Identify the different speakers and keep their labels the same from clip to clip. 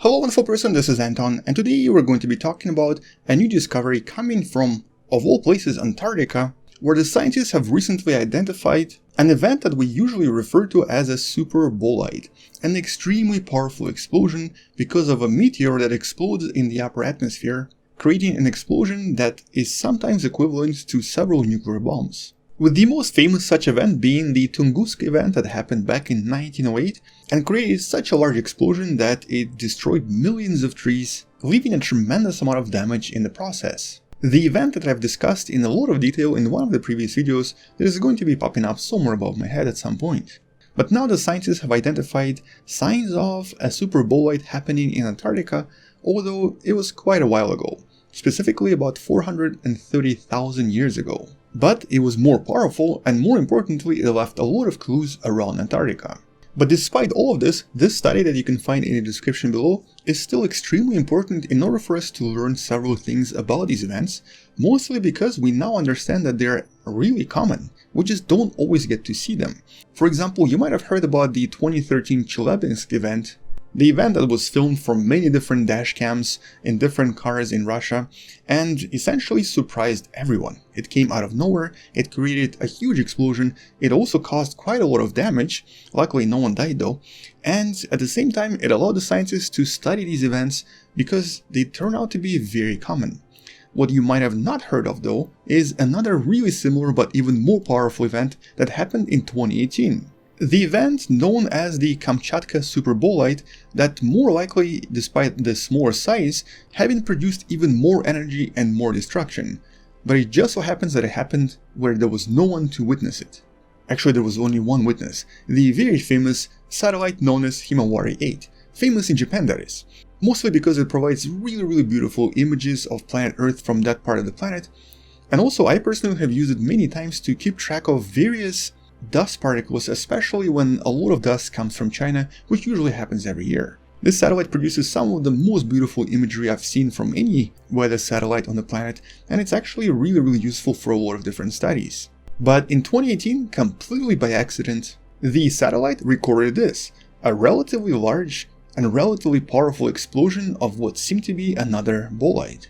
Speaker 1: Hello wonderful person, this is Anton, and today we're going to be talking about a new discovery coming from, of all places, Antarctica, where the scientists have recently identified an event that we usually refer to as a super bollide, an extremely powerful explosion because of a meteor that explodes in the upper atmosphere, creating an explosion that is sometimes equivalent to several nuclear bombs. With the most famous such event being the Tunguska event that happened back in 1908 and created such a large explosion that it destroyed millions of trees, leaving a tremendous amount of damage in the process. The event that I've discussed in a lot of detail in one of the previous videos that is going to be popping up somewhere above my head at some point. But now the scientists have identified signs of a super bollide happening in Antarctica, although it was quite a while ago, specifically about 430,000 years ago. But it was more powerful, and more importantly, it left a lot of clues around Antarctica. But despite all of this, this study that you can find in the description below is still extremely important in order for us to learn several things about these events, mostly because we now understand that they're really common. We just don't always get to see them. For example, you might have heard about the 2013 Chelyabinsk event, the event that was filmed from many different dash cams in different cars in Russia and essentially surprised everyone. It came out of nowhere, it created a huge explosion, it also caused quite a lot of damage, luckily no one died though, and at the same time it allowed the scientists to study these events because they turn out to be very common. What you might have not heard of though is another really similar but even more powerful event that happened in 2018. The event known as the Kamchatka super bollide that more likely, despite the smaller size, having produced even more energy and more destruction. But it just so happens that it happened where there was no one to witness it. Actually, there was only one witness, the very famous satellite known as Himawari 8, famous in Japan that is, mostly because it provides really beautiful images of planet Earth from that part of the planet, and also I personally have used it many times to keep track of various dust particles, especially when a lot of dust comes from China, which usually happens every year. This satellite produces some of the most beautiful imagery I've seen from any weather satellite on the planet, and it's actually really useful for a lot of different studies. But in 2018, completely by accident, the satellite recorded this, a relatively large and relatively powerful explosion of what seemed to be another bollide.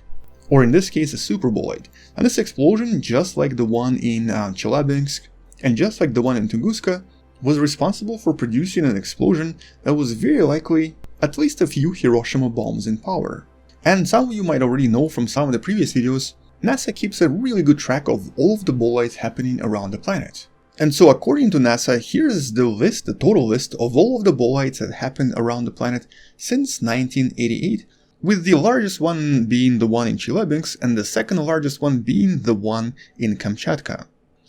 Speaker 1: Or in this case, a super bollide. And this explosion, just like the one in Chelyabinsk, and just like the one in Tunguska, was responsible for producing an explosion that was very likely at least a few Hiroshima bombs in power. And some of you might already know from some of the previous videos, NASA keeps a really good track of all of the bollides happening around the planet. And so according to NASA, here's the list, the total list of all of the bollides that happened around the planet since 1988, with the largest one being the one in Chelyabinsk and the second largest one being the one in Kamchatka.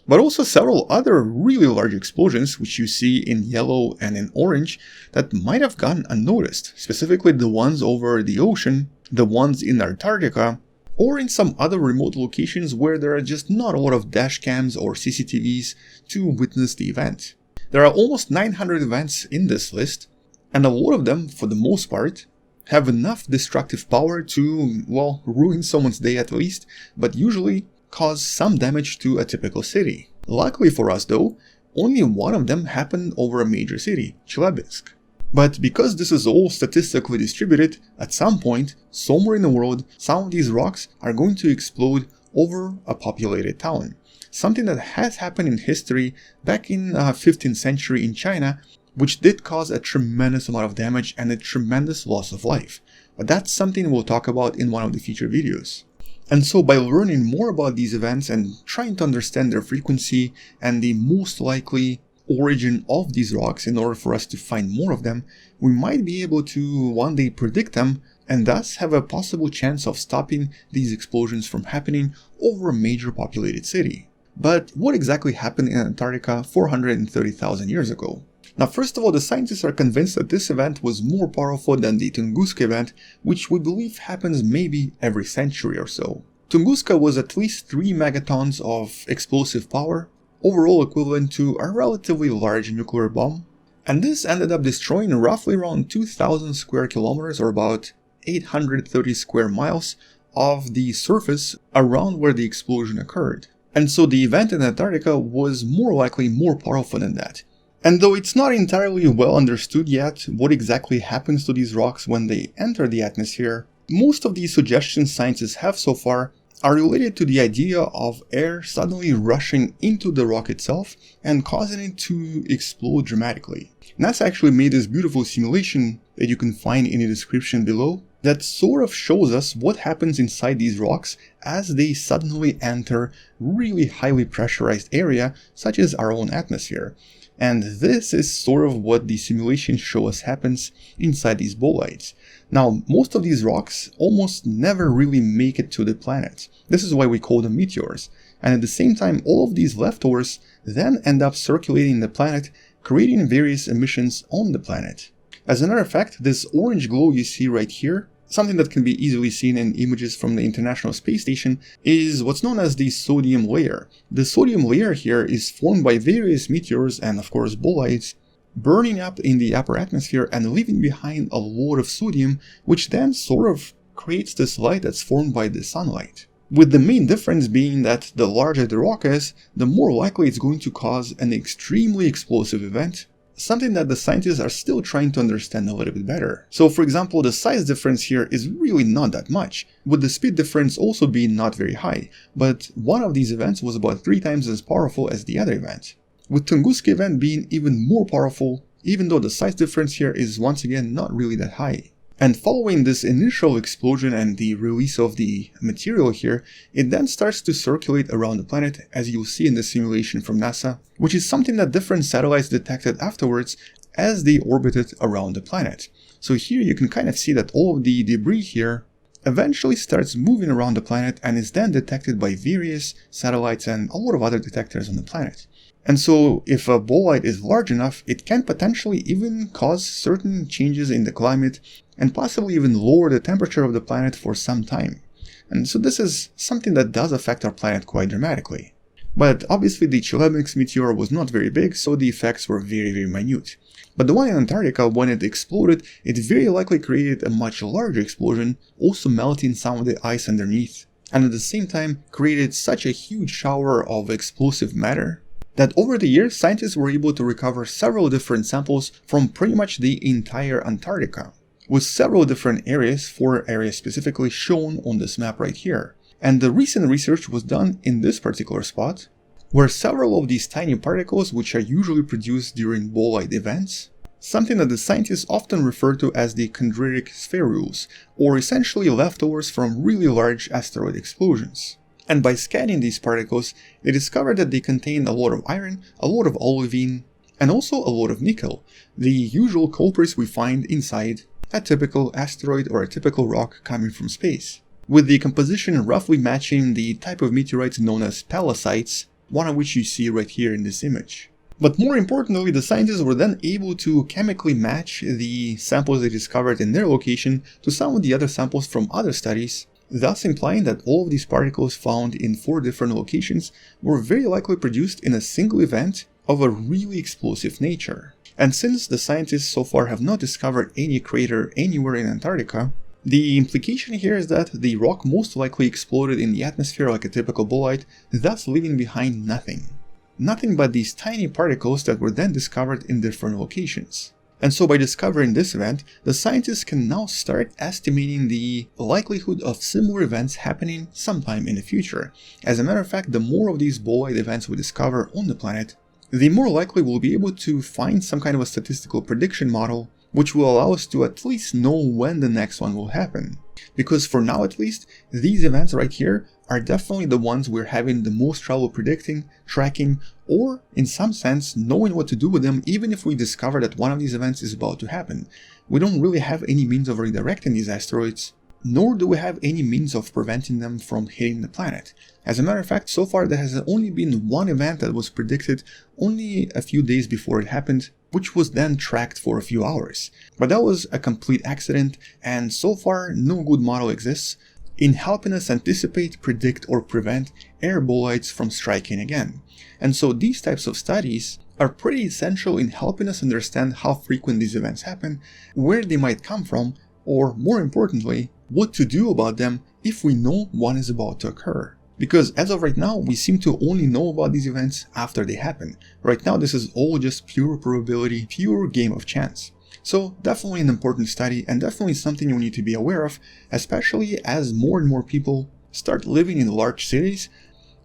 Speaker 1: But also several other really large explosions, which you see in yellow and in orange, that might have gone unnoticed, specifically the ones over the ocean, the ones in Antarctica, or in some other remote locations where there are just not a lot of dash cams or CCTVs to witness the event. There are almost 900 events in this list, and a lot of them, for the most part, have enough destructive power to, well, ruin someone's day at least, but usually cause some damage to a typical city. Luckily for us though, only one of them happened over a major city, Chelyabinsk. But because this is all statistically distributed, at some point, somewhere in the world, some of these rocks are going to explode over a populated town. Something that has happened in history back in 15th century in China, which did cause a tremendous amount of damage and a tremendous loss of life. But that's something we'll talk about in one of the future videos. And so by learning more about these events and trying to understand their frequency and the most likely origin of these rocks in order for us to find more of them, we might be able to one day predict them and thus have a possible chance of stopping these explosions from happening over a major populated city. But what exactly happened in Antarctica 430,000 years ago? Now, first of all, the scientists are convinced that this event was more powerful than the Tunguska event, which we believe happens maybe every century or so. Tunguska was at least 3 megatons of explosive power, overall equivalent to a relatively large nuclear bomb, and this ended up destroying roughly around 2,000 square kilometers or about 830 square miles of the surface around where the explosion occurred. And so the event in Antarctica was more likely more powerful than that. And though it's not entirely well understood yet what exactly happens to these rocks when they enter the atmosphere, most of the suggestions scientists have so far are related to the idea of air suddenly rushing into the rock itself and causing it to explode dramatically. NASA actually made this beautiful simulation that you can find in the description below that sort of shows us what happens inside these rocks as they suddenly enter really highly pressurized area such as our own atmosphere. And this is sort of what the simulation shows us happens inside these bolides. Now, most of these rocks almost never really make it to the planet. This is why we call them meteors. And at the same time, all of these leftovers then end up circulating the planet, creating various emissions on the planet. As a matter of fact, this orange glow you see right here, something that can be easily seen in images from the International Space Station, is what's known as the sodium layer. The sodium layer here is formed by various meteors and of course bolides, burning up in the upper atmosphere and leaving behind a lot of sodium, which then sort of creates this light that's formed by the sunlight. With the main difference being that the larger the rock is, the more likely it's going to cause an extremely explosive event, something that the scientists are still trying to understand a little bit better. So for example, the size difference here is really not that much, with the speed difference also being not very high, but one of these events was about 3 times as powerful as the other event, with Tunguska event being even more powerful, even though the size difference here is once again not really that high. And following this initial explosion and the release of the material here, it then starts to circulate around the planet, as you'll see in the simulation from NASA, which is something that different satellites detected afterwards as they orbited around the planet. So here you can kind of see that all of the debris here eventually starts moving around the planet and is then detected by various satellites and a lot of other detectors on the planet. And so if a bolide is large enough, it can potentially even cause certain changes in the climate and possibly even lower the temperature of the planet for some time. And so this is something that does affect our planet quite dramatically. But obviously the Chelyabinsk meteor was not very big, so the effects were very minute. But the one in Antarctica, when it exploded, it very likely created a much larger explosion, also melting some of the ice underneath, and at the same time created such a huge shower of explosive matter that over the years scientists were able to recover several different samples from pretty much the entire Antarctica, with several different areas, 4 areas specifically shown on this map right here. And the recent research was done in this particular spot, where several of these tiny particles, which are usually produced during bolide events, something that the scientists often refer to as the chondritic spherules, or essentially leftovers from really large asteroid explosions. And by scanning these particles, they discovered that they contain a lot of iron, a lot of olivine, and also a lot of nickel, the usual culprits we find inside a typical asteroid or a typical rock coming from space, with the composition roughly matching the type of meteorites known as pallasites, one of which you see right here in this image. But more importantly, the scientists were then able to chemically match the samples they discovered in their location to some of the other samples from other studies, thus implying that all of these particles found in 4 different locations were very likely produced in a single event of a really explosive nature. And since the scientists so far have not discovered any crater anywhere in Antarctica, the implication here is that the rock most likely exploded in the atmosphere like a typical bolide, thus leaving behind nothing. Nothing but these tiny particles that were then discovered in different locations. And so by discovering this event, the scientists can now start estimating the likelihood of similar events happening sometime in the future. As a matter of fact, the more of these bolide events we discover on the planet, the more likely we'll be able to find some kind of a statistical prediction model which will allow us to at least know when the next one will happen. Because for now at least, these events right here are definitely the ones we're having the most trouble predicting, tracking, or in some sense knowing what to do with them even if we discover that one of these events is about to happen. We don't really have any means of redirecting these asteroids, nor do we have any means of preventing them from hitting the planet. As a matter of fact, so far there has only been one event that was predicted only a few days before it happened, which was then tracked for a few hours. But that was a complete accident, and so far no good model exists in helping us anticipate, predict, or prevent air bolides from striking again. And so these types of studies are pretty essential in helping us understand how frequent these events happen, where they might come from, or more importantly, what to do about them if we know one is about to occur. Because as of right now, we seem to only know about these events after they happen. Right now, this is all just pure probability, pure game of chance. So definitely an important study, and definitely something you need to be aware of, especially as more and more people start living in large cities,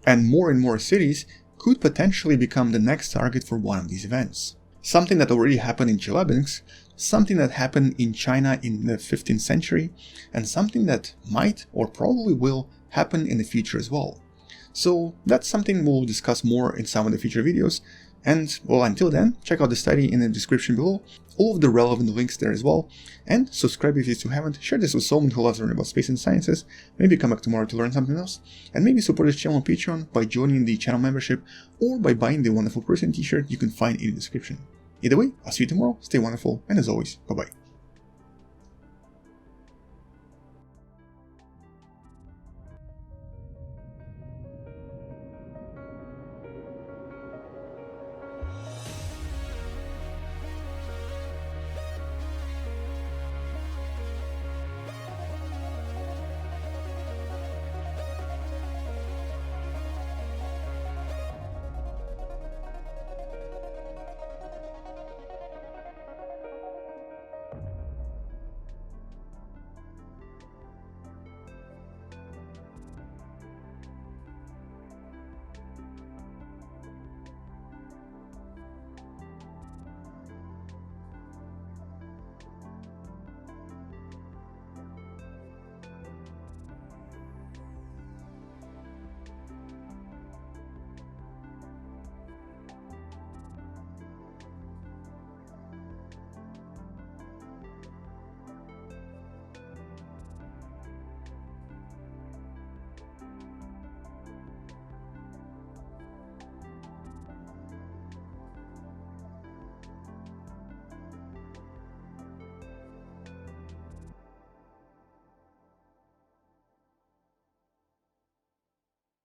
Speaker 1: and more cities could potentially become the next target for one of these events. Something that already happened in Chelyabinsk, something that happened in China in the 15th century, and something that might or probably will happen in the future as well. So that's something we'll discuss more in some of the future videos, and well, until then, check out the study in the description below, all of the relevant links there as well, and subscribe if you still haven't, share this with someone who loves learning about space and sciences, maybe come back tomorrow to learn something else, and maybe support this channel on Patreon by joining the channel membership or by buying the Wonderful Person t-shirt you can find in the description. Either way, I'll see you tomorrow, stay wonderful, and as always, bye bye.